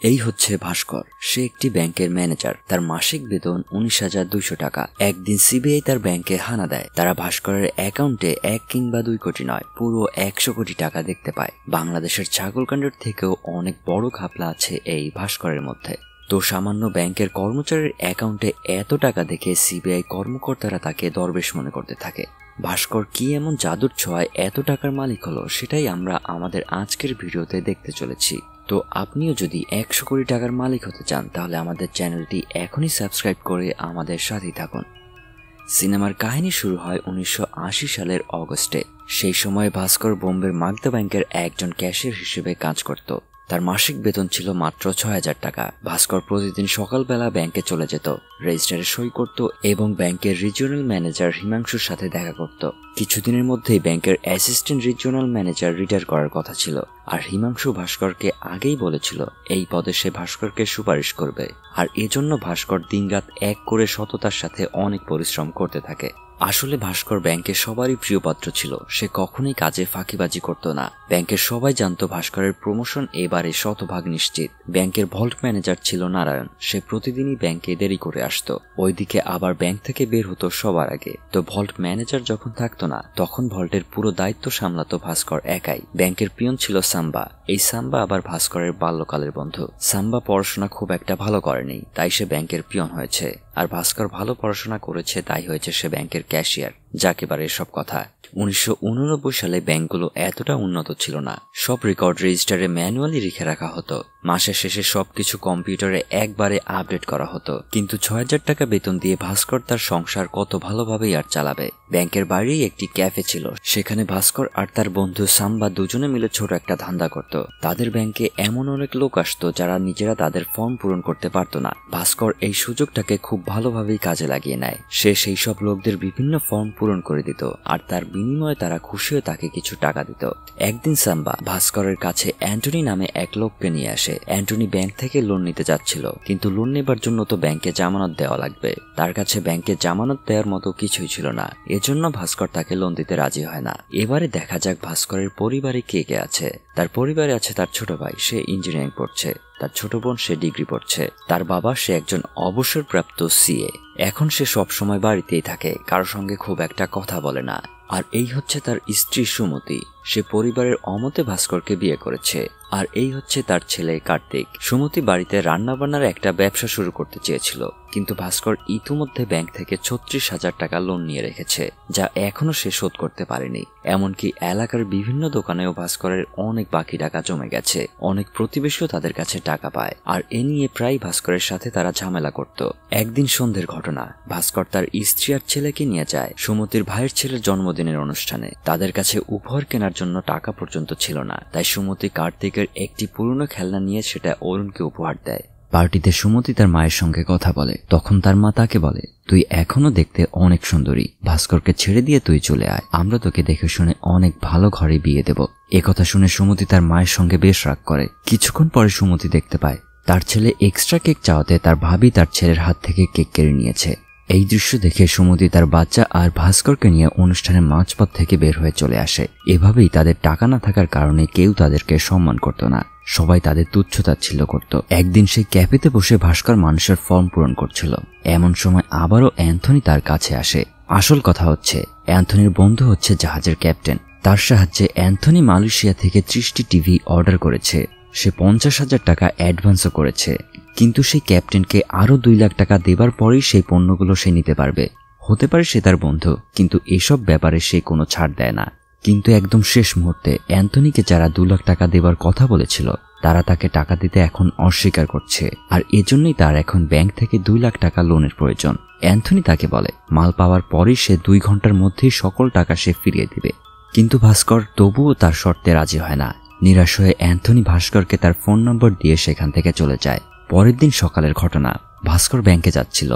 এই হচ্ছে ভাস্কর। সে একটি ব্যাংকের ম্যানেজার। তার মাসিক বেতন 19,200 টাকা। একদিন সিবিআই তার ব্যাংকে হানা দেয়। তারা ভাস্করের অ্যাকাউন্টে 1 কিংবা 2 কোটি নয়, পুরো 100 কোটি টাকা দেখতে পায়। বাংলাদেশের ছাগলকাণ্ডের থেকেও অনেক বড় ঘাপলা আছে এই ভাস্করের মধ্যে। তো সামান্য ব্যাংকের কর্মচারীর অ্যাকাউন্টে এত টাকা দেখে সিবিআই কর্মকর্তারা তাকে দরবেশ মনে করতে থাকে। ভাস্কর কি এমন জাদুর ছোঁয়ায় এত টাকার মালিক হলো, সেটাই আমরা আমাদের আজকের ভিডিওতে দেখতে চলেছি। তো আপনিও যদি 100 কোটি টাকার মালিক হতে চান, তাহলে আমাদের চ্যানেলটি এখনই সাবস্ক্রাইব করে আমাদের সাথেই থাকুন। সিনেমার কাহিনী শুরু হয় 1980 সালের অগস্টে। সেই সময় ভাস্কর বোম্বের মাগদা ব্যাংকের একজন ক্যাশিয়ার হিসেবে কাজ করত। তার মাসিক বেতন ছিল মাত্র 6,000 টাকা। ভাস্কর প্রতিদিন সকালবেলা ব্যাংকে চলে যেত, রেজিস্টারে সই করত এবং ব্যাংকের রিজিওনাল ম্যানেজার হিমাংশুর সাথে দেখা করত। কিছুদিনের মধ্যেই ব্যাংকের অ্যাসিস্ট্যান্ট রিজিওনাল ম্যানেজার রিটায়ার করার কথা ছিল, আর হিমাংশু ভাস্করকে আগেই বলেছিল এই পদে সে ভাস্করকে সুপারিশ করবে। আর এজন্য ভাস্কর দিনরাত এক করে সততার সাথে অনেক পরিশ্রম করতে থাকে। আসলে ভাস্কর ব্যাংকের সবারই প্রিয় পাত্র ছিল। সে কখনোই কাজে ফাঁকিবাজি করত না। ব্যাংকের সবাই জানত ভাস্করের প্রমোশন এবারে শতভাগ নিশ্চিত। ব্যাংকের ভল্ট ম্যানেজার ছিল নারায়ণ। সে প্রতিদিনই ব্যাংকে দেরি করে আসতো, ওইদিকে আবার ব্যাংক থেকে বের হতো সবার আগে। তো ভল্ট ম্যানেজার যখন থাকতো না, তখন ভল্টের পুরো দায়িত্ব সামলাতো ভাস্কর একাই। ব্যাংকের পিয়ন ছিল সাম্বা। এই সাম্বা আবার ভাস্করের বাল্যকালের বন্ধু। সাম্বা পড়াশোনা খুব একটা ভালো করেনি, তাই সে ব্যাংকের পিয়ন হয়েছে। আর ভাস্কর ভালো পড়াশোনা করেছে, তাই হয়েছে সে ব্যাংকের ক্যাশিয়ার। যাকেবারে এসব কথা। 1989 সালে ব্যাংকগুলো এতটা উন্নত ছিল না। সব রেকর্ড রেজিস্টারে ম্যানুয়ালি লিখে রাখা হতো। মাসের শেষে সবকিছু কম্পিউটারে একবারে আপডেট করা হতো। কিন্তু 6,000 টাকা বেতন দিয়ে ভাস্কর তার সংসার কত ভালোভাবেই আর চালাবে। ব্যাংকের বাইরেই একটি ক্যাফে ছিল। সেখানে ভাস্কর আর তার বন্ধু সাম্বা দুজনে মিলে ছোট একটা ধান্দা করত। তাদের ব্যাংকে এমন অনেক লোক আসতো যারা নিজেরা তাদের ফর্ম পূরণ করতে পারতো না। ভাস্কর এই সুযোগটাকে খুব ভালোভাবেই কাজে লাগিয়ে নেয়। সে সেই সব লোকদের বিভিন্ন ফর্ম পূরণ করে দিত, আর তার বিনিময়ে তারা খুশি হয়ে তাকে কিছু টাকা দিত। একদিন সাম্বা ভাস্করের কাছে অ্যান্টনি নামে এক লোককে নিয়ে আসে। অ্যান্টনি ব্যাংক থেকে লোন নিতে যাচ্ছিল, কিন্তু লোন নেবার জন্য তো ব্যাংকে জামানত দেওয়া লাগবে। তার কাছে ব্যাংকে জামানত দেওয়ার মতো কিছুই ছিল না, এজন্য ভাস্কর তাকে লোন দিতে রাজি হয় না। এবারে দেখা যাক ভাস্করের পরিবারে কে কে আছে। তার পরিবারে আছে তার ছোট ভাই, সে ইঞ্জিনিয়ারিং পড়ছে। তার ছোট বোন, সে ডিগ্রি পড়ছে। তার বাবা, সে একজন অবসরপ্রাপ্ত সিএ। এখন সে সব সময় বাড়িতেই থাকে, কারোর সঙ্গে খুব একটা কথা বলে না। আর এই হচ্ছে তার স্ত্রী সুমতি। সে পরিবারের অমতে ভাস্করকে বিয়ে করেছে। আর এই হচ্ছে তার ছেলে কার্তিক। সুমতি বাড়িতে রান্নাবান্নার একটা ব্যবসা শুরু করতে চেয়েছিল, কিন্তু ভাস্কর ইতিমধ্যে ব্যাংক থেকে 36,000 টাকা লোন নিয়ে রেখেছে, যা এখনো সে শোধ করতে পারেনি। এমনকি এলাকার বিভিন্ন দোকানেও ভাস্করের অনেক বাকি টাকা জমে গেছে। অনেক প্রতিবেশীও তাদের কাছে টাকা পায়, আর এ নিয়ে প্রায় ভাস্করের সাথে তারা ঝামেলা করত। একদিন সন্ধ্যের ঘটনা। ভাস্কর তার স্ত্রী আর ছেলেকে নিয়ে যায় সুমতির ভাইয়ের ছেলের জন্মদিনের অনুষ্ঠানে। তাদের কাছে উপহার কেনার জন্য টাকা পর্যন্ত ছিল না, তাই সুমতি কার্তিকের একটি পুরনো খেলনা নিয়ে সেটা অরুণকে উপহার দেয়। পার্টিতে সুমতি তার মায়ের সঙ্গে কথা বলে। তখন তার মা তাকে বলে, তুই এখনো দেখতে অনেক সুন্দরী, ভাস্করকে ছেড়ে দিয়ে তুই চলে আয়, আমরা তোকে দেখে শুনে অনেক ভালো ঘরে বিয়ে দেব। একথা শুনে সুমতি তার মায়ের সঙ্গে বেশ রাগ করে। কিছুক্ষণ পরে সুমতি দেখতে পায় তার ছেলে এক্সট্রা কেক চাওয়াতে তার ভাবি তার ছেলের হাত থেকে কেক কেড়ে নিয়েছে। এই দৃশ্য দেখে সুমতি তার বাচ্চা আর ভাস্করকে নিয়ে অনুষ্ঠানের মাঝপথ থেকে বের হয়ে চলে আসে। এভাবেই তাদের টাকা না থাকার কারণে কেউ তাদেরকে সম্মান করত না, সবাই তাদের তুচ্ছতাচ্ছিল্য করত। একদিন সেই ক্যাফেতে বসে ভাস্কর মানুষের ফর্ম পূরণ করছিল। এমন সময় আবারও অ্যান্থনি তার কাছে আসে। আসল কথা হচ্ছে, অ্যান্থনির বন্ধু হচ্ছে জাহাজের ক্যাপ্টেন। তার সাহায্যে অ্যান্থনি মালয়েশিয়া থেকে 30টি টিভি অর্ডার করেছে। সে 50,000 টাকা অ্যাডভান্সও করেছে, কিন্তু সেই ক্যাপ্টেনকে আরো 2 লাখ টাকা দেবার পরেই সেই পণ্যগুলো সে নিতে পারবে। হতে পারে সে তার বন্ধু, কিন্তু এসব ব্যাপারে সে কোনো ছাড় দেয় না। কিন্তু একদম শেষ মুহূর্তে অ্যান্থনিকে যারা 2 লাখ টাকা দেবার কথা বলেছিল, তারা তাকে টাকা দিতে এখন অস্বীকার করছে। আর এজন্যই তার এখন ব্যাংক থেকে 2 লাখ টাকা লোনের প্রয়োজন। অ্যান্থনি তাকে বলে মাল পাওয়ার পরেই সে 2 ঘন্টার মধ্যেই সকল টাকা সে ফিরিয়ে দিবে। কিন্তু ভাস্কর তবুও তার শর্তে রাজি হয় না। নিরাশ হয়ে অ্যান্থনি ভাস্করকে তার ফোন নম্বর দিয়ে সেখান থেকে চলে যায়। পরের দিন সকালের ঘটনা। ভাস্কর ব্যাংকে যাচ্ছিল,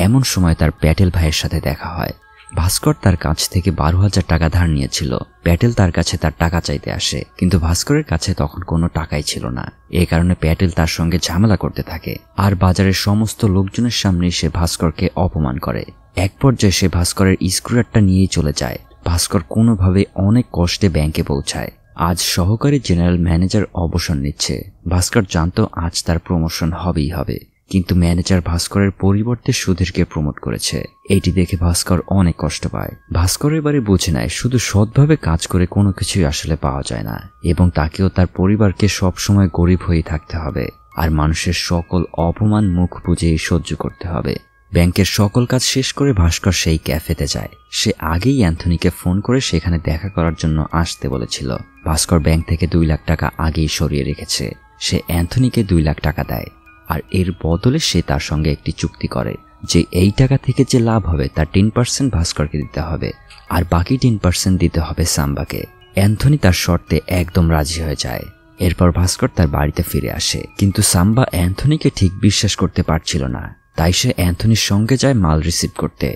এমন সময় তার প্যাটেল ভাইয়ের সাথে দেখা হয়। ভাস্কর তার কাছ থেকে 12,000 টাকা ধার নিয়েছিল। প্যাটেল তার কাছে তার টাকা চাইতে আসে, কিন্তু ভাস্করের কাছে তখন কোনো টাকাই ছিল না। এই কারণে প্যাটেল তার সঙ্গে ঝামেলা করতে থাকে, আর বাজারের সমস্ত লোকজনের সামনে সে ভাস্করকে অপমান করে। এক পর্যায়ে সে ভাস্করের স্ক্রুড্রাইভারটা নিয়েই চলে যায়। ভাস্কর কোনোভাবে অনেক কষ্টে ব্যাংকে পৌঁছায়, আজ সহকারী জেনারেল ম্যানেজার অবসর নিচ্ছে। ভাস্কর জানতো আজ তার প্রমোশন হবেই হবে, কিন্তু ম্যানেজার ভাস্করের পরিবর্তে সুধীরকে প্রমোট করেছে। এইটি দেখে ভাস্কর অনেক কষ্ট পায়। ভাস্কর এবারে বুঝে নেয় শুধু সৎভাবে কাজ করে কোনো কিছুই আসলে পাওয়া যায় না, এবং তাকেও তার পরিবারকে সবসময় গরিব হয়ে থাকতে হবে আর মানুষের সকল অপমান মুখ বুঝেই সহ্য করতে হবে। ব্যাংকের সকল কাজ শেষ করে ভাস্কর সেই ক্যাফেতে যায়। সে আগেই অ্যান্থনিকে ফোন করে সেখানে দেখা করার জন্য আসতে বলেছিল। ভাস্কর ব্যাংক থেকে 2 লাখ টাকা আগেই সরিয়ে রেখেছে। সে অ্যান্থনিকে 2 লাখ টাকা দেয়, আর এর বদলে সে তার সঙ্গে একটি চুক্তি করে যে এই টাকা থেকে যে লাভ হবে তার 10% ভাস্করকে দিতে হবে, আর বাকি 10% দিতে হবে সাম্বাকে। অ্যান্থনি তার শর্তে একদম রাজি হয়ে যায়। এরপর ভাস্কর তার বাড়িতে ফিরে আসে, কিন্তু সাম্বা অ্যান্থনিকে ঠিক বিশ্বাস করতে পারছিল না। তাই সে অ্যান্থনির সঙ্গে যায় মাল রিসিভ করতে।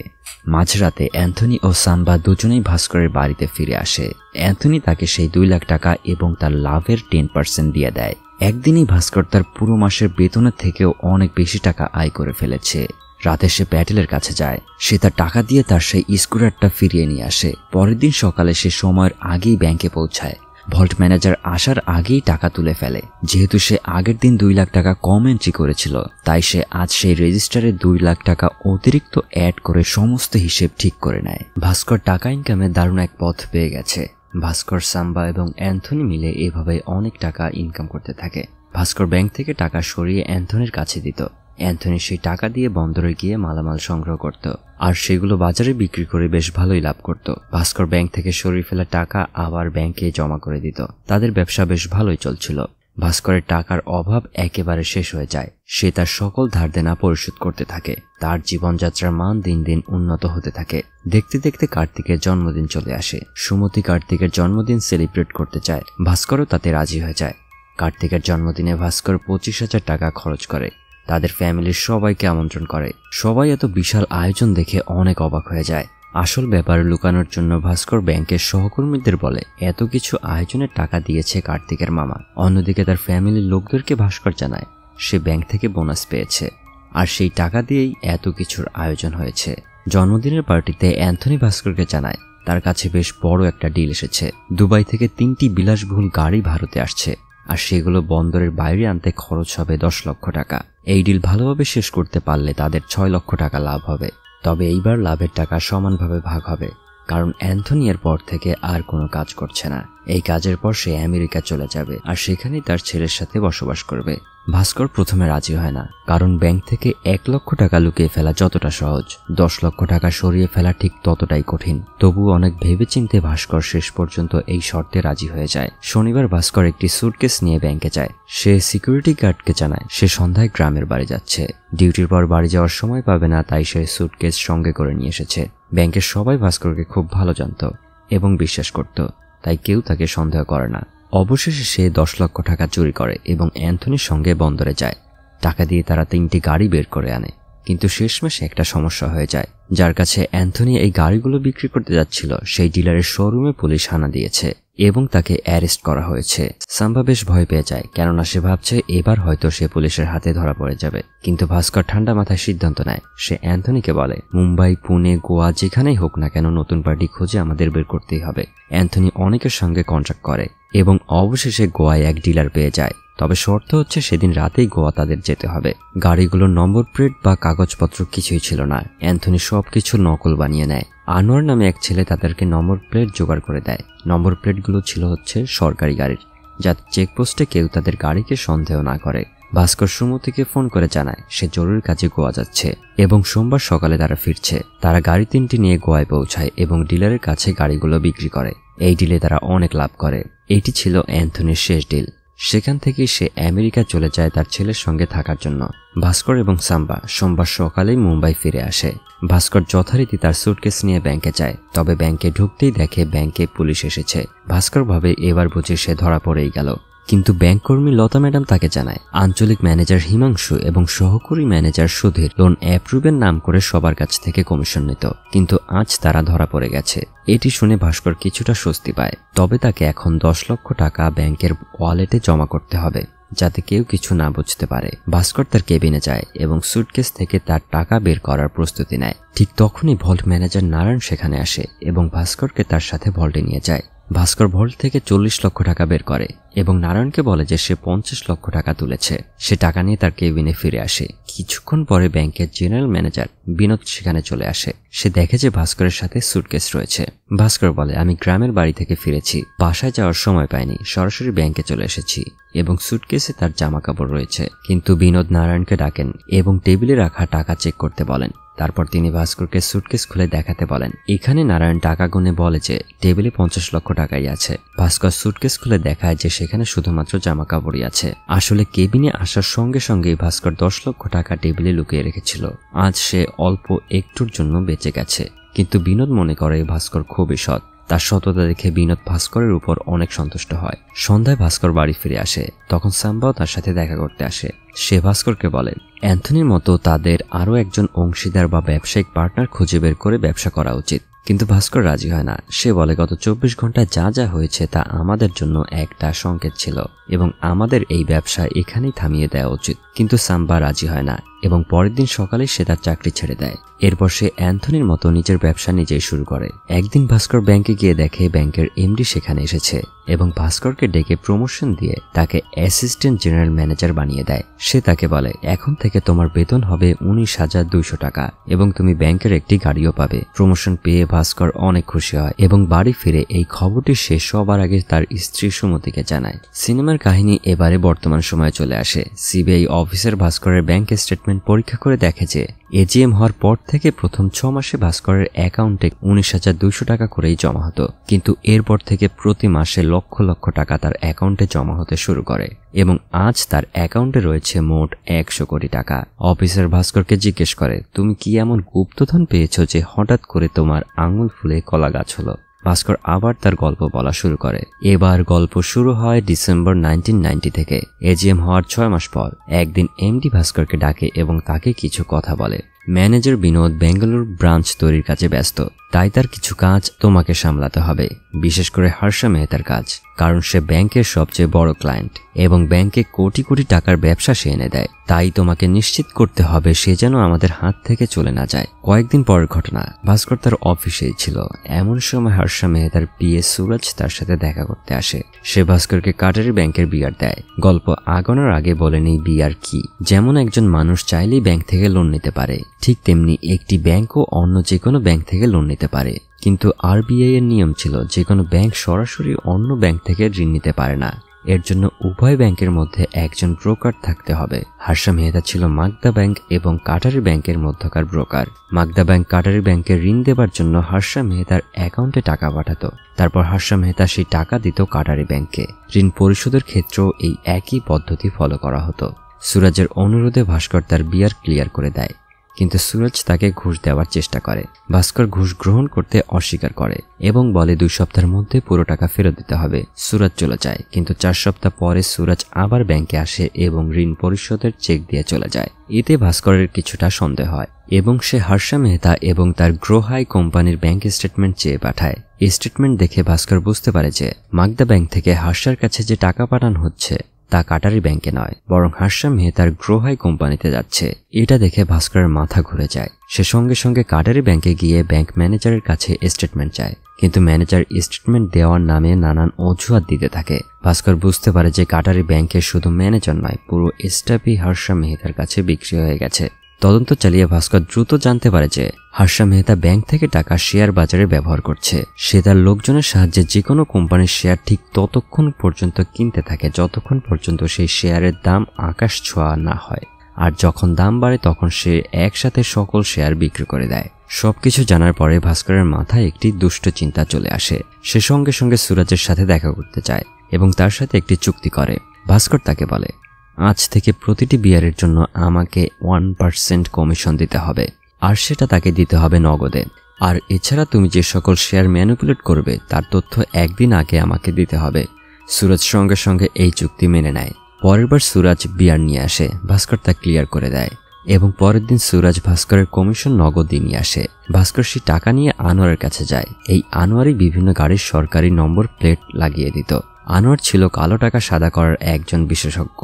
মাঝরাতে অ্যান্থনি ও সাম্বা দুজনেই ভাস্করের বাড়িতে ফিরে আসে। অ্যান্থনি তাকে সেই 2 লাখ টাকা এবং তার লাভের 10% দিয়ে দেয়। একদিনই ভাস্কর তার পুরো মাসের বেতনের থেকেও অনেক বেশি টাকা আয় করে ফেলেছে। রাতে সে প্যাটেলের কাছে যায়। সে তার টাকা দিয়ে তার সেই স্কুটারটা ফিরিয়ে নিয়ে আসে। পরের দিন সকালে সে সময়ের আগেই ব্যাংকে পৌঁছায়। ভল্ট ম্যানেজার আসার আগেই টাকা তুলে ফেলে। যেহেতু সে আগের দিন 2 লাখ টাকা কম এন্ট্রি করেছিল, তাই সে আজ সেই রেজিস্টারে 2 লাখ টাকা অতিরিক্ত অ্যাড করে সমস্ত হিসেব ঠিক করে নেয়। ভাস্কর টাকা ইনকামের দারুণ এক পথ পেয়ে গেছে। ভাস্কর, সাম্বা এবং অ্যান্থনি মিলে এভাবে অনেক টাকা ইনকাম করতে থাকে। ভাস্কর ব্যাংক থেকে টাকা সরিয়ে অ্যান্থনির কাছে দিত। অ্যান্থনি সেই টাকা দিয়ে বন্দরে গিয়ে মালামাল সংগ্রহ করত, আর সেগুলো বাজারে বিক্রি করে বেশ ভালোই লাভ করত। ভাস্কর ব্যাংক থেকে সরিয়ে ফেলা টাকা আবার ব্যাংকে জমা করে দিত। তাদের ব্যবসা বেশ ভালোই চলছিল। ভাস্করের টাকার অভাব একেবারে শেষ হয়ে যায়। সে তার সকল ধার দেনা পরিশোধ করতে থাকে। তার জীবনযাত্রার মান দিন দিন উন্নত হতে থাকে। দেখতে দেখতে কার্তিকের জন্মদিন চলে আসে। সুমতি কার্তিকের জন্মদিন সেলিব্রেট করতে চায়। ভাস্করও তাতে রাজি হয়ে যায়। কার্তিকের জন্মদিনে ভাস্কর 25,000 টাকা খরচ করে। তাদের ফ্যামিলির সবাইকে আমন্ত্রণ করে। সবাই এত বিশাল আয়োজন দেখে অনেক অবাক হয়ে যায়। আসল ব্যাপার লুকানোর জন্য ভাস্কর ব্যাংকের সহকর্মীদের বলে এত কিছু আয়োজনের টাকা দিয়েছে কার্তিকের মামা। অন্যদিকে তার ফ্যামিলির লোকদেরকে ভাস্কর জানায় সে ব্যাংক থেকে বোনাস পেয়েছে, আর সেই টাকা দিয়েই এত কিছুর আয়োজন হয়েছে। জন্মদিনের পার্টিতে অ্যান্থনি ভাস্করকে জানায় তার কাছে বেশ বড় একটা ডিল এসেছে। দুবাই থেকে 3টি বিলাসবহুল গাড়ি ভারতে আসছে, আর সেগুলো বন্দরের বাইরে আনতে খরচ হবে 10 লক্ষ টাকা। এই ডিল ভালোভাবে শেষ করতে পারলে তাদের 6 লক্ষ টাকা লাভ হবে। তবে এইবার লাভের টাকা সমানভাবে ভাগ হবে, কারণ অ্যান্থনি এর পর থেকে আর কোনো কাজ করছে না। এই কাজের পর সে আমেরিকা চলে যাবে, আর সেখানেই তার ছেলের সাথে বসবাস করবে। ভাস্কর প্রথমে রাজি হয় না, কারণ ব্যাংক থেকে 1 লক্ষ টাকা লুকিয়ে ফেলা যতটা সহজ, 10 লক্ষ টাকা সরিয়ে ফেলা ঠিক ততটাই কঠিন। তবু অনেক ভেবেচিন্তে ভাস্কর শেষ পর্যন্ত এই শর্তে রাজি হয়ে যায়। শনিবার ভাস্কর একটি সুটকেস নিয়ে ব্যাংকে যায়। সে সিকিউরিটি গার্ডকে জানায় সে সন্ধ্যায় গ্রামের বাড়ি যাচ্ছে। ডিউটির পর বাড়ি যাওয়ার সময় পাবে না, তাই সে সুটকেস সঙ্গে করে নিয়ে এসেছে। ব্যাংকের সবাই ভাস্করকে খুব ভালো জানত এবং বিশ্বাস করত, তাই কেউ তাকে সন্দেহ করে না। অবশেষে সে 10 লক্ষ টাকা চুরি করে এবং অ্যান্থনির সঙ্গে বন্দরে যায়। টাকা দিয়ে তারা 3টি গাড়ি বের করে আনে, কিন্তু শেষমেশ একটা সমস্যা হয়ে যায়। যার কাছে অ্যান্থনি এই গাড়িগুলো বিক্রি করতে যাচ্ছিল সেই ডিলারের শোরুমে পুলিশ হানা দিয়েছে এবং তাকে অ্যারেস্ট করা হয়েছে। সাম্বা বেশ ভয় পেয়ে যায়, কেননা সে ভাবছে এবার হয়তো সে পুলিশের হাতে ধরা পড়ে যাবে। কিন্তু ভাস্কর ঠান্ডা মাথায় সিদ্ধান্ত নেয়। সে অ্যান্থনিকে বলে মুম্বাই, পুনে, গোয়া যেখানেই হোক না কেন নতুন পার্টি খুঁজে আমাদের বের করতেই হবে। অ্যান্থনি অনেকের সঙ্গে কন্ট্যাক্ট করে এবং অবশেষে গোয়ায় এক ডিলার পেয়ে যায়। তবে শর্ত হচ্ছে সেদিন রাতেই গোয়া তাদের যেতে হবে। গাড়িগুলোর নম্বর প্লেট বা কাগজপত্র কিছুই ছিল না। অ্যান্থনি সবকিছু নকল বানিয়ে নেয়। আনোয়ার নামে এক ছেলে তাদেরকে নম্বর প্লেট জোগাড় করে দেয়। নম্বর প্লেটগুলো ছিল হচ্ছে সরকারি গাড়ির, যাতে চেকপোস্টে কেউ তাদের গাড়িকে সন্দেহ না করে। ভাস্কর সুমতিকে ফোন করে জানায় সে জরুরি কাজে গোয়া যাচ্ছে এবং সোমবার সকালে তারা ফিরছে। তারা গাড়ি 3টি নিয়ে গোয়ায় পৌঁছায় এবং ডিলারের কাছে গাড়িগুলো বিক্রি করে। এই ডিলে তারা অনেক লাভ করে। এটি ছিল অ্যান্থনির শেষ ডিল। সেখান থেকেই সে আমেরিকা চলে যায় তার ছেলের সঙ্গে থাকার জন্য। ভাস্কর এবং সাম্বা সোমবার সকালেই মুম্বাই ফিরে আসে। ভাস্কর যথারীতি তার সুটকেস নিয়ে ব্যাংকে যায়, তবে ব্যাংকে ঢুকতেই দেখে ব্যাংকে পুলিশ এসেছে। ভাস্কর ভাবে এবার বুঝে সে ধরা পড়েই গেল। কিন্তু ব্যাংক কর্মী লতা ম্যাডাম তাকে জানায় আঞ্চলিক ম্যানেজার হিমাংশু এবং সহকারী ম্যানেজার সুধীর লোন অ্যাপ্রুভের নাম করে সবার কাছ থেকে কমিশন নিত, কিন্তু আজ তারা ধরা পড়ে গেছে। এটি শুনে ভাস্কর কিছুটা স্বস্তি পায়। তবে তাকে এখন 10 লক্ষ টাকা ব্যাংকের ওয়ালেটে জমা করতে হবে, যাতে কেউ কিছু না বুঝতে পারে। ভাস্কর তার কেবিনে যায় এবং সুটকেস থেকে তার টাকা বের করার প্রস্তুতি নেয়। ঠিক তখনই ভল্ট ম্যানেজার নারায়ণ সেখানে আসে এবং ভাস্করকে তার সাথে ভল্টে নিয়ে যায়। ভাস্কর ভল্ট থেকে 40 লক্ষ টাকা বের করে এবং নারায়ণকে বলে যে সে 50 লক্ষ টাকা তুলেছে। সে টাকা নিয়ে তার কেবিনে ফিরে আসে। কিছুক্ষণ পরে ব্যাংকের জেনারেল ম্যানেজার বিনোদ সেখানে চলে আসে। সে দেখে যে ভাস্করের সাথে সুটকেস রয়েছে। ভাস্কর বলে, আমি গ্রামের বাড়ি থেকে ফিরেছি, বাসায় যাওয়ার সময় পাইনি, সরাসরি ব্যাংকে চলে এসেছি এবং সুটকেসে তার জামা কাপড় রয়েছে। কিন্তু বিনোদ নারায়ণকে ডাকেন এবং টেবিলে রাখা টাকা চেক করতে বলেন। তারপর তিনি ভাস্করকে সুটকেস খুলে দেখাতে বলেন। এখানে নারায়ণ টাকা গুনে বলে যে টেবিলে 50 লক্ষ টাকাই আছে। ভাস্কর সুটকেস খুলে দেখায় যে সেখানে শুধুমাত্র জামা কাপড়ই আছে। আসলে কেবিনে আসার সঙ্গে সঙ্গেই ভাস্কর 10 লক্ষ টাকা টেবিলে লুকিয়ে রেখেছিল। আজ সে অল্প একটুর জন্য বেঁচে গেছে। কিন্তু বিনোদ মনে করে ভাস্কর খুবই সৎ। তার সততা দেখে বিনোদ ভাস্করের উপর অনেক সন্তুষ্ট হয়। সন্ধ্যায় ভাস্কর বাড়ি ফিরে আসে। তখন সাম্বাও তার সাথে দেখা করতে আসে। সে ভাস্করকে বলে, অ্যান্থনির মতো তাদের আরও একজন অংশীদার বা ব্যবসায়িক পার্টনার খুঁজে বের করে ব্যবসা করা উচিত। কিন্তু ভাস্কর রাজি হয় না। সে বলে, গত 24 ঘন্টায় যা যা হয়েছে তা আমাদের জন্য একটা সংকেত ছিল এবং আমাদের এই ব্যবসা এখানেই থামিয়ে দেওয়া উচিত। কিন্তু সাম্বা রাজি হয় না এবং পরের দিন সকালে সে তার চাকরি ছেড়ে দেয়। এরপর সে অ্যান্থনির মতো নিজের ব্যবসা নিজেই শুরু করে। একদিন ভাস্কর ব্যাংকে গিয়ে দেখে ব্যাংকের এমডি সেখানে এসেছে এবং ভাস্করকে ডেকে প্রমোশন দিয়ে তাকে অ্যাসিস্ট্যান্ট জেনারেল ম্যানেজার বানিয়ে দেয়। সে তাকে বলে, এখন থেকে তোমার বেতন হবে 19,200 টাকা এবং তুমি ব্যাংকের একটি গাড়িও পাবে। প্রমোশন পেয়ে ভাস্কর অনেক খুশি হয় এবং বাড়ি ফিরে এই খবরটি সে সবার আগে তার স্ত্রী সুমতিকে জানায়। সিনেমার কাহিনী এবারে বর্তমান সময়ে চলে আসে। সিবিআই অফিসার ভাস্করের ব্যাংক স্টেটমেন্ট পরীক্ষা করে দেখে যে এজিএম হওয়ার পর থেকে প্রথম 6 মাসে ভাস্করের অ্যাকাউন্টে 19,200 টাকা করেই জমা হতো। কিন্তু এরপর থেকে প্রতি মাসে লক্ষ লক্ষ টাকা তার অ্যাকাউন্টে জমা হতে শুরু করে এবং আজ তার অ্যাকাউন্টে রয়েছে মোট 100 কোটি টাকা। অফিসার ভাস্করকে জিজ্ঞেস করে, তুমি কি এমন গুপ্তধন পেয়েছো যে হঠাৎ করে তোমার আঙুল ফুলে কলা গাছ হলো? ভাস্কর আবার তার গল্প বলা শুরু করে। এবার গল্প শুরু হয় ডিসেম্বর 1990 থেকে। এজিএম হওয়ার 6 মাস পর একদিন এমডি ভাস্করকে ডাকে এবং তাকে কিছু কথা বলে। ম্যানেজার বিনোদ বেঙ্গালুরু ব্রাঞ্চ তৈরির কাজে ব্যস্ত, তাই তার কিছু কাজ তোমাকে সামলাতে হবে, বিশেষ করে হর্ষা মেহতার কাজ, কারণ সে ব্যাংকের সবচেয়ে বড় ক্লায়েন্ট এবং ব্যাংকে কোটি কোটি টাকার ব্যবসা সে এনে দেয়। তাই তোমাকে নিশ্চিত করতে হবে সে যেন আমাদের হাত থেকে চলে না যায়। কয়েকদিন পরের ঘটনা, ভাস্কর তার অফিসেই ছিল। এমন সময় হর্ষা মেহতার পিএ সুরজ তার সাথে দেখা করতে আসে। সে ভাস্করকে কাটারি ব্যাংকের বিয়ার দেয়। গল্প আগানোর আগে বলে নেই বিয়ার কি। যেমন একজন মানুষ চাইলেই ব্যাংক থেকে লোন নিতে পারে, ঠিক তেমনি একটি ব্যাংকও অন্য যে কোনো ব্যাংক থেকে লোন নিতে পারে। কিন্তু আরবিআই এর নিয়ম ছিল যে কোনো ব্যাংক সরাসরি অন্য ব্যাংক থেকে ঋণ নিতে পারে না। এর জন্য উভয় ব্যাংকের মধ্যে একজন ব্রোকার থাকতে হবে। হর্ষা মেহতা ছিল মাগদা ব্যাংক এবং কাটারি ব্যাংকের মধ্যকার ব্রোকার। মাগদা ব্যাংক কাটারি ব্যাংকে ঋণ দেবার জন্য হর্ষা মেহতার অ্যাকাউন্টে টাকা পাঠাতো। তারপর হর্ষা মেহতা সেই টাকা দিত কাটারি ব্যাংকে। ঋণ পরিশোধের ক্ষেত্রেও এই একই পদ্ধতি ফলো করা হতো। সুরজের অনুরোধে ভাস্কর তার বিয়ার ক্লিয়ার করে দেয়, কিন্তু সুরজ তাকে ঘুষ দেওয়ার চেষ্টা করে। ভাস্কর ঘুষ গ্রহণ করতে অস্বীকার করে এবং বলে 2 সপ্তাহের মধ্যে পুরো টাকা ফেরত দিতে হবে। সুরজ চলে যায়, কিন্তু 4 সপ্তাহ পরে সুরজ আবার ব্যাংকে আসে এবং ঋণ পরিশোধের চেক দিয়ে চলে যায়। এতে ভাস্করের কিছুটা সন্দেহ হয় এবং সে হর্ষা মেহতা এবং তার গ্রোহাই কোম্পানির ব্যাংক স্টেটমেন্ট চেয়ে পাঠায়। এই স্টেটমেন্ট দেখে ভাস্কর বুঝতে পারে যে মাগদা ব্যাংক থেকে হর্ষার কাছে যে টাকা পাঠানো হচ্ছে তা কাটারি ব্যাংকে নয়, বরং হর্ষা মেহতার গ্রোহাই কোম্পানিতে যাচ্ছে। এটা দেখে ভাস্করের মাথা ঘুরে যায়। সে সঙ্গে সঙ্গে কাটারি ব্যাংকে গিয়ে ব্যাংক ম্যানেজারের কাছে স্টেটমেন্ট চায়, কিন্তু ম্যানেজার স্টেটমেন্ট দেওয়ার নামে নানান অজুহাত দিতে থাকে। ভাস্কর বুঝতে পারে যে কাটারি ব্যাংকে শুধু ম্যানেজার নয়, পুরো স্টাফই হর্ষা মেহতার কাছে বিক্রি হয়ে গেছে। তদন্ত চালিয়ে ভাস্কর দ্রুত জানতে পারে যে হর্ষা মেহতা ব্যাংক থেকে টাকা শেয়ার বাজারে ব্যবহার করছে। সে তার লোকজনের সাহায্যে যে কোনো কোম্পানির শেয়ার ঠিক ততক্ষণ পর্যন্ত কিনতে থাকে যতক্ষণ পর্যন্ত সেই শেয়ারের দাম আকাশ ছোঁয়া না হয়, আর যখন দাম বাড়ে তখন সে একসাথে সকল শেয়ার বিক্রি করে দেয়। সবকিছু জানার পরে ভাস্করের মাথায় একটি দুষ্ট চিন্তা চলে আসে। সে সঙ্গে সঙ্গে সুরজের সাথে দেখা করতে চায় এবং তার সাথে একটি চুক্তি করে। ভাস্কর তাকে বলে, আজ থেকে প্রতিটি বিয়ারের জন্য আমাকে 1% কমিশন দিতে হবে, আর সেটা তাকে দিতে হবে নগদে। আর এছাড়া তুমি যে সকল শেয়ার ম্যানিপুলেট করবে তার তথ্য একদিন আগে আমাকে দিতে হবে। সুরজ সঙ্গে সঙ্গে এই চুক্তি মেনে নেয়। পরের বার সুরজ বিয়ার নিয়ে আসে, ভাস্কর তা ক্লিয়ার করে দেয় এবং পরের দিন সুরজ ভাস্করের কমিশন নগদ নিয়ে আসে। ভাস্কর সেই টাকা নিয়ে আনোয়ারের কাছে যায়। এই আনোয়ারই বিভিন্ন গাড়ির সরকারি নম্বর প্লেট লাগিয়ে দিত। আনোয়ার ছিল কালো টাকা সাদা করার একজন বিশেষজ্ঞ।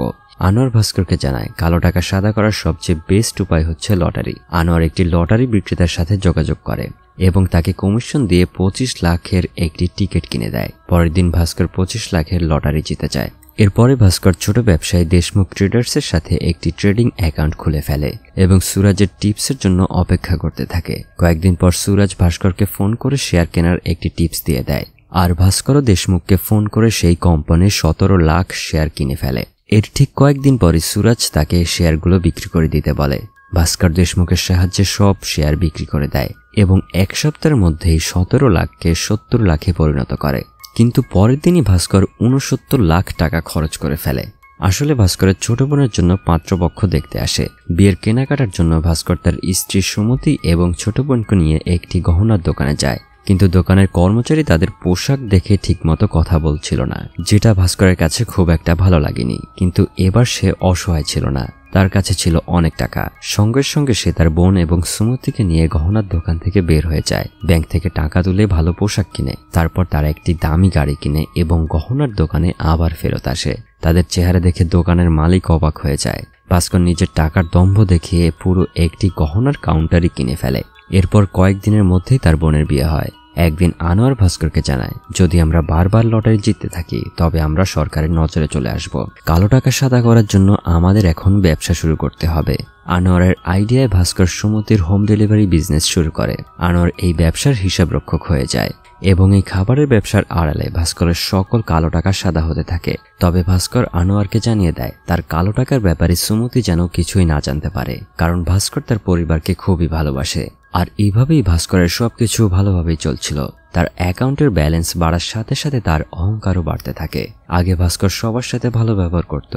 আনোয়ার ভাস্করকে জানায় কালো টাকা সাদা করার সবচেয়ে বেস্ট উপায় হচ্ছে লটারি। আনোয়ার একটি লটারি বিক্রেতার সাথে যোগাযোগ করে এবং তাকে কমিশন দিয়ে 25 লাখের একটি টিকিট কিনে দেয়। পরের দিন ভাস্কর 25 লাখের লটারি জিতে যায়। এরপরে ভাস্কর ছোট ব্যবসায়ী দেশমুখ ট্রেডার্সের সাথে একটি ট্রেডিং অ্যাকাউন্ট খুলে ফেলে এবং সুরাজের টিপসের জন্য অপেক্ষা করতে থাকে। কয়েকদিন পর সুরাজ ভাস্করকে ফোন করে শেয়ার কেনার একটি টিপস দিয়ে দেয়, আর ভাস্করও দেশমুখকে ফোন করে সেই কোম্পানির 17 লাখ শেয়ার কিনে ফেলে। এর ঠিক কয়েকদিন পরে সুরাজ তাকে শেয়ারগুলো বিক্রি করে দিতে বলে। ভাস্কর দেশমুখের সাহায্যে সব শেয়ার বিক্রি করে দেয় এবং এক সপ্তাহের মধ্যেই 17 লাখকে 70 লাখে পরিণত করে। কিন্তু পরের দিনই ভাস্কর 69 লাখ টাকা খরচ করে ফেলে। আসলে ভাস্করের ছোট বোনের জন্য পাত্রপক্ষ দেখতে আসে। বিয়ের কেনাকাটার জন্য ভাস্কর তার স্ত্রী সুমতি এবং ছোট বোনকে নিয়ে একটি গহনার দোকানে যায়, কিন্তু দোকানের কর্মচারী তাদের পোশাক দেখে ঠিকমতো কথা বলছিল না, যেটা ভাস্করের কাছে খুব একটা ভালো লাগেনি। কিন্তু এবার সে অসহায় ছিল না, তার কাছে ছিল অনেক টাকা। সঙ্গে সঙ্গে সে তার বোন এবং সুমতিকে নিয়ে গহনার দোকান থেকে বের হয়ে যায়। ব্যাংক থেকে টাকা তুলে ভালো পোশাক কিনে, তারপর তারা একটি দামি গাড়ি কিনে এবং গহনার দোকানে আবার ফেরত আসে। তাদের চেহারা দেখে দোকানের মালিক অবাক হয়ে যায়। ভাস্কর নিজের টাকার দম্ভ দেখিয়ে পুরো একটি গহনার কাউন্টারই কিনে ফেলে। এরপর কয়েকদিনের মধ্যেই তার বোনের বিয়ে হয়। একদিন আনোয়ার ভাস্করকে জানায়, যদি আমরা বারবার লটারি জিততে থাকি তবে আমরা সরকারের নজরে চলে আসব। কালো টাকা সাদা করার জন্য আমাদের এখন ব্যবসা শুরু করতে হবে। আনোয়ারের আইডিয়ায় ভাস্কর সুমতির হোম ডেলিভারি বিজনেস শুরু করে। আনোয়ার এই ব্যবসার হিসাব রক্ষক হয়ে যায় এবং এই খাবারের ব্যবসার আড়ালে ভাস্করের সকল কালো টাকা সাদা হতে থাকে। তবে ভাস্কর আনোয়ারকে জানিয়ে দেয় তার কালো টাকার ব্যাপারে সুমতি যেন কিছুই না জানতে পারে, কারণ ভাস্কর তার পরিবারকে খুবই ভালোবাসে। আর এইভাবেই ভাস্করের সবকিছু ভালোভাবেই চলছিল। তার অ্যাকাউন্টের ব্যালেন্স বাড়ার সাথে সাথে তার অহংকারও বাড়তে থাকে। আগে ভাস্কর সবার সাথে ভালো ব্যবহার করত,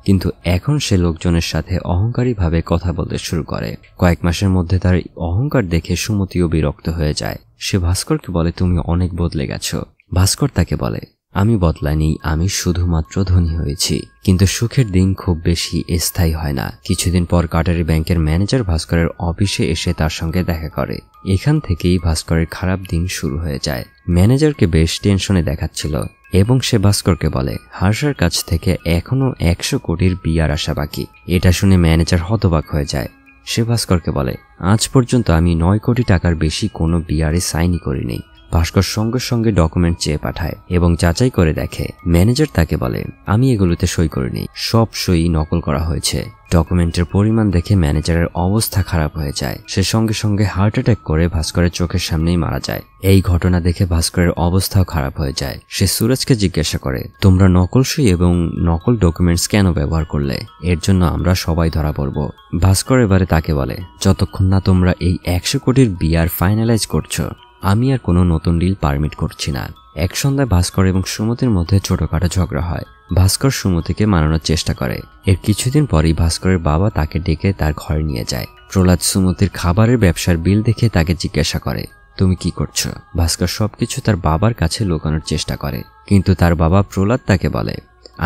কিন্তু এখন সে লোকজনের সাথে অহংকারীভাবে কথা বলতে শুরু করে। কয়েক মাসের মধ্যে তার অহংকার দেখে সুমতিও বিরক্ত হয়ে যায়। সে ভাস্করকে বলে, তুমি অনেক বদলে গেছো। ভাস্কর তাকে বলে, আমি বদলাইনি, আমি শুধুমাত্র ধনী হয়েছি। কিন্তু সুখের দিন খুব বেশি স্থায়ী হয় না। কিছুদিন পর কাটারি ব্যাংকের ম্যানেজার ভাস্করের অফিসে এসে তার সঙ্গে দেখা করে। এখান থেকেই ভাস্করের খারাপ দিন শুরু হয়ে যায়। ম্যানেজারকে বেশ টেনশনে দেখাচ্ছিল এবং সে ভাস্করকে বলে, হর্ষের কাছ থেকে এখনো 100 কোটির বিয়ার আশা বাকি। এটা শুনে ম্যানেজার হতবাক হয়ে যায়। সে ভাস্করকে বলে, আজ পর্যন্ত আমি 9 কোটি টাকার বেশি কোনো বিয়ারে সাইনই করিনি। ভাস্কর সঙ্গে সঙ্গে ডকুমেন্ট চেয়ে পাঠায় এবং যাচাই করে দেখে। ম্যানেজার তাকে বলে, আমি এগুলোতে সই করিনি, সব সই নকল করা হয়েছে। ডকুমেন্টের পরিমাণ দেখে ম্যানেজারের অবস্থা খারাপ হয়ে যায়। সে সঙ্গে সঙ্গে হার্ট অ্যাটাক করে ভাস্করের চোখের সামনেই মারা যায়। এই ঘটনা দেখে ভাস্করের অবস্থাও খারাপ হয়ে যায়। সে সুরজকে জিজ্ঞাসা করে, তোমরা নকল সই এবং নকল ডকুমেন্টস কেন ব্যবহার করলে? এর জন্য আমরা সবাই ধরা পড়ব। ভাস্কর এবারে তাকে বলে, যতক্ষণ না তোমরা এই 100 কোটির বিয়ার ফাইনালাইজ করছো, আমি আর কোনো নতুন ডিল পারমিট করছি না। এক সন্ধ্যায় ভাস্কর এবং সুমতির মধ্যে ছোটখাটো ঝগড়া হয়। ভাস্কর সুমতিকে মানানোর চেষ্টা করে। এর কিছুদিন পরই ভাস্করের বাবা তাকে ডেকে তার ঘরে নিয়ে যায়। প্রহ্লাদ সুমতির খাবারের ব্যবসার বিল দেখে তাকে জিজ্ঞাসা করে, তুমি কি করছো? ভাস্কর সবকিছু তার বাবার কাছে লুকানোর চেষ্টা করে, কিন্তু তার বাবা প্রহ্লাদ তাকে বলে,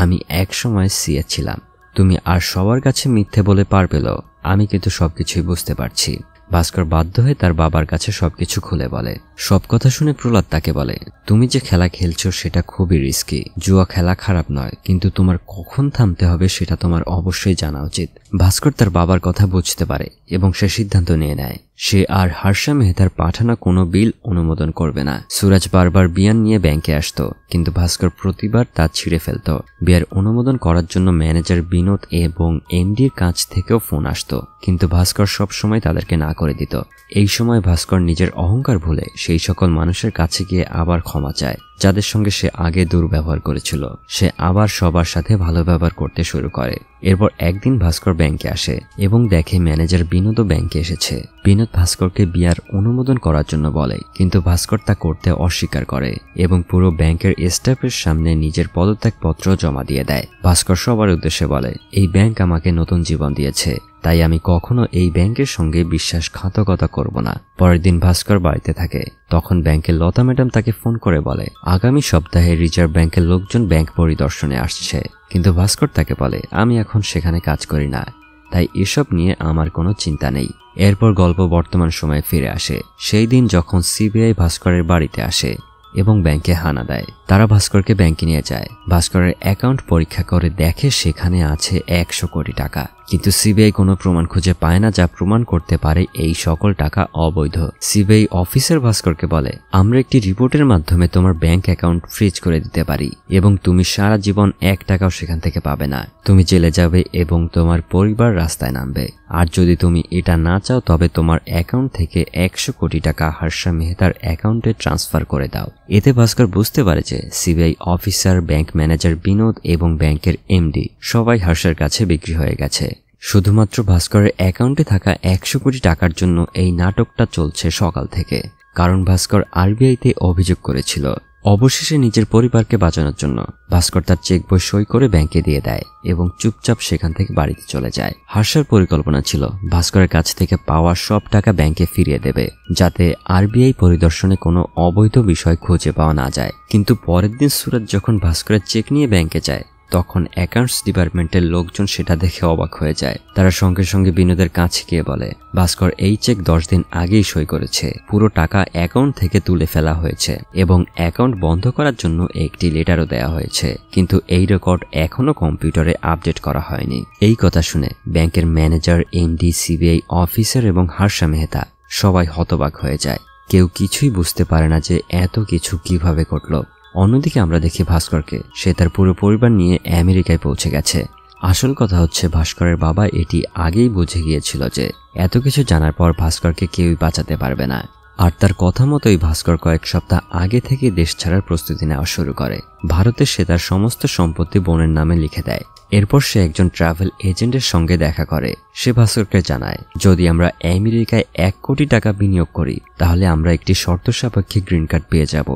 আমি এক সময় সিএ ছিলাম। তুমি আর সবার কাছে মিথ্যে বলে পার পেলেও আমি কিন্তু সবকিছুই বুঝতে পারছি। ভাস্কর বাধ্য হয়ে তার বাবার কাছে সবকিছু খুলে বলে। সব কথা শুনে প্রহ্লাদ তাকে বলে, তুমি যে খেলা খেলছো সেটা খুবই রিস্কি। জুয়া খেলা খারাপ নয়, কিন্তু তোমার কখন থামতে হবে সেটা তোমার অবশ্যই জানা উচিত। ভাস্কর তার বাবার কথা বুঝতে পারে এবং সে সিদ্ধান্ত নিয়ে নেয় সে আর হর্ষা মেহতার পাঠানো কোনো বিল অনুমোদন করবে না। সুরাজ বারবার বিয়ান নিয়ে ব্যাংকে আসতো, কিন্তু ভাস্কর প্রতিবার তা ছিঁড়ে ফেলত। বিয়ার অনুমোদন করার জন্য ম্যানেজার বিনোদ এবং এমডির কাছ থেকেও ফোন আসতো, কিন্তু ভাস্কর সব সময় তাদেরকে না করে দিত। এই সময় ভাস্কর নিজের অহংকার ভুলে সেই সকল মানুষের কাছে গিয়ে আবার ক্ষমা চায় যাদের সঙ্গে সে আগে দুর্ব্যবহার করেছিল। সে আবার সবার সাথে ভালো ব্যবহার করতে শুরু করে। এরপর একদিন ভাস্কর ব্যাংকে আসে এবং দেখে ম্যানেজার বিনোদও ব্যাংকে এসেছে। বিনোদ ভাস্করকে বিয়ার অনুমোদন করার জন্য বলে, কিন্তু ভাস্কর তা করতে অস্বীকার করে এবং পুরো ব্যাংকের স্টাফের সামনে নিজের পদত্যাগপত্র জমা দিয়ে দেয়। ভাস্কর সবার উদ্দেশ্যে বলে, এই ব্যাংক আমাকে নতুন জীবন দিয়েছে, তাই আমি কখনো এই ব্যাংকের সঙ্গে বিশ্বাসঘাতকতা করব না। পরের দিন ভাস্কর বাড়িতে থাকে। তখন ব্যাংকের লতা ম্যাডাম তাকে ফোন করে বলে, আগামী সপ্তাহে রিজার্ভ ব্যাংকের লোকজন ব্যাংক পরিদর্শনে আসছে। কিন্তু ভাস্কর তাকে বলে, আমি এখন সেখানে কাজ করি না, তাই এসব নিয়ে আমার কোনো চিন্তা নেই। এরপর গল্প বর্তমান সময়ে ফিরে আসে। সেই দিন যখন সিবিআই ভাস্করের বাড়িতে আসে এবং ব্যাংকে হানা দেয়। তারা ভাস্করকে ব্যাংকে নিয়ে যায়। ভাস্করের অ্যাকাউন্ট পরীক্ষা করে দেখে সেখানে আছে 100 কোটি টাকা, কিন্তু সিবিআই কোনো প্রমাণ খুঁজে পায় না যা প্রমাণ করতে পারে এই সকল টাকা অবৈধ। সিবিআই অফিসার ভাস্করকে বলে, আমরা একটি রিপোর্টের মাধ্যমে তোমার ব্যাংক অ্যাকাউন্ট ফ্রিজ করে দিতে পারি এবং তুমি সারা জীবন 1 টাকাও সেখান থেকে পাবে না। তুমি জেলে যাবে এবং তোমার পরিবার রাস্তায় নামবে। আর যদি তুমি এটা না চাও তবে তোমার অ্যাকাউন্ট থেকে 100 কোটি টাকা হর্ষা মেহতার অ্যাকাউন্টে ট্রান্সফার করে দাও। এতে ভাস্কর বুঝতে পারে যে CBI officer, bank manager Binod এবং ব্যাংকের এমডি সবাই হর্ষার কাছে বিক্রি হয়ে গেছে। শুধুমাত্র ভাস্করের অ্যাকাউন্টে থাকা 100 কোটি টাকার জন্য এই নাটকটা চলছে সকাল থেকে। কারণ ভাস্কর আরবিআইতে অভিযোগ করেছিল। অবশেষে নিজের পরিবারকে বাঁচানোর জন্য ভাস্কর তার চেক বই সই করে ব্যাংকে দিয়ে দেয় এবং চুপচাপ সেখান থেকে বাড়িতে চলে যায়। হর্ষার পরিকল্পনা ছিল ভাস্করের কাছ থেকে পাওয়া সব টাকা ব্যাংকে ফিরিয়ে দেবে, যাতে আরবিআই পরিদর্শনে কোনো অবৈধ বিষয় খুঁজে পাওয়া না যায়। কিন্তু পরের দিন সুরজ যখন ভাস্করের চেক নিয়ে ব্যাংকে যায় তখন অ্যাকাউন্টস ডিপার্টমেন্টের লোকজন সেটা দেখে অবাক হয়ে যায়। তারা সঙ্গে সঙ্গে বিনোদের কাছে গিয়ে বলে, ভাস্কর এই চেক 10 দিন আগেই সই করেছে, পুরো টাকা অ্যাকাউন্ট থেকে তুলে ফেলা হয়েছে এবং অ্যাকাউন্ট বন্ধ করার জন্য একটি লেটারও দেওয়া হয়েছে, কিন্তু এই রেকর্ড এখনো কম্পিউটারে আপডেট করা হয়নি। এই কথা শুনে ব্যাংকের ম্যানেজার, এমডি, সিবিআই অফিসার এবং হর্ষা মেহতা সবাই হতবাক হয়ে যায়। কেউ কিছুই বুঝতে পারে না যে এত কিছু কিভাবে ঘটল। অন্যদিকে আমরা দেখি ভাস্করকে, সে তার পুরো পরিবার নিয়ে আমেরিকায় পৌঁছে গেছে। আসল কথা হচ্ছে ভাস্করের বাবা এটি আগেই বুঝে গিয়েছিল যে এত কিছু জানার পর ভাস্করকে কেউই বাঁচাতে পারবে না। আর তার কথা মতোই ভাস্কর কয়েক সপ্তাহ আগে থেকে দেশ ছাড়ার প্রস্তুতি নেওয়া শুরু করে। ভারতে সে তার সমস্ত সম্পত্তি বোনের নামে লিখে দেয়। এরপর সে একজন ট্রাভেল এজেন্টের সঙ্গে দেখা করে। সে ভাস্করকে জানায়, যদি আমরা আমেরিকায় 1 কোটি টাকা বিনিয়োগ করি তাহলে আমরা একটি শর্ত সাপেক্ষে গ্রিন কার্ড পেয়ে যাব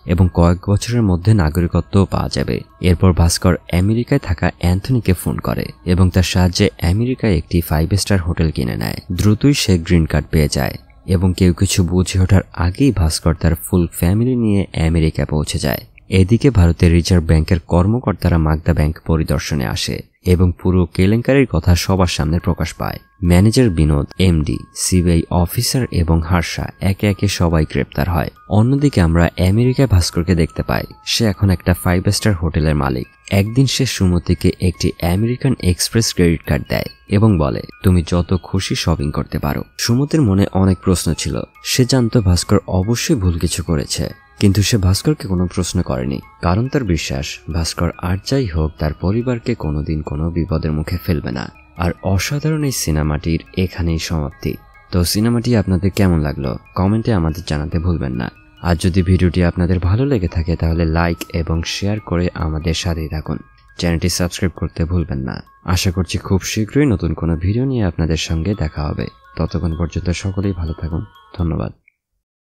এবং কয়েক বছরের মধ্যে নাগরিকত্বও পাওয়া যাবে। এরপর ভাস্কর আমেরিকায় থাকা অ্যান্থনিকে ফোন করে এবং তার সাহায্যে আমেরিকায় একটি 5 স্টার হোটেল কিনে নেয়। দ্রুতই সে গ্রিন কার্ড পেয়ে যায় এবং কেউ কিছু বুঝে ওঠার আগেই ভাস্কর তার ফুল ফ্যামিলি নিয়ে আমেরিকা পৌঁছে যায়। এদিকে ভারতের রিজার্ভ ব্যাংকের কর্মকর্তারা মাগদা ব্যাংক পরিদর্শনে আসে এবং পুরো কেলেঙ্কারির কথা সবার সামনে প্রকাশ পায়। Manager Binod, MD, CBI officer এবং হর্ষা একে একে সবাই গ্রেপ্তার হয়। অন্যদিকে আমরা আমেরিকায় ভাস্করকে দেখতে পাই। সে এখন একটা 5 স্টার হোটেলের মালিক। একদিন সে সুমতিকে একটি আমেরিকান এক্সপ্রেস ক্রেডিট কার্ড দেয় এবং বলে, তুমি যত খুশি শপিং করতে পারো। সুমতির মনে অনেক প্রশ্ন ছিল। সে জানতো ভাস্কর অবশ্যই ভুল কিছু করেছে, কিন্তু সে ভাস্করকে কোনো প্রশ্ন করেনি, কারণ তার বিশ্বাস ভাস্কর আর যাই হোক তার পরিবারকে কোনোদিন কোনো বিপদের মুখে ফেলবে না। আর অসাধারণ এই সিনেমাটির এখানেই সমাপ্তি। তো সিনেমাটি আপনাদের কেমন লাগলো কমেন্টে আমাদের জানাতে ভুলবেন না। আর যদি ভিডিওটি আপনাদের ভালো লেগে থাকে তাহলে লাইক এবং শেয়ার করে আমাদের সাথেই থাকুন। চ্যানেলটি সাবস্ক্রাইব করতে ভুলবেন না। আশা করছি খুব শীঘ্রই নতুন কোনো ভিডিও নিয়ে আপনাদের সঙ্গে দেখা হবে। ততক্ষণ পর্যন্ত সকলেই ভালো থাকুন। ধন্যবাদ।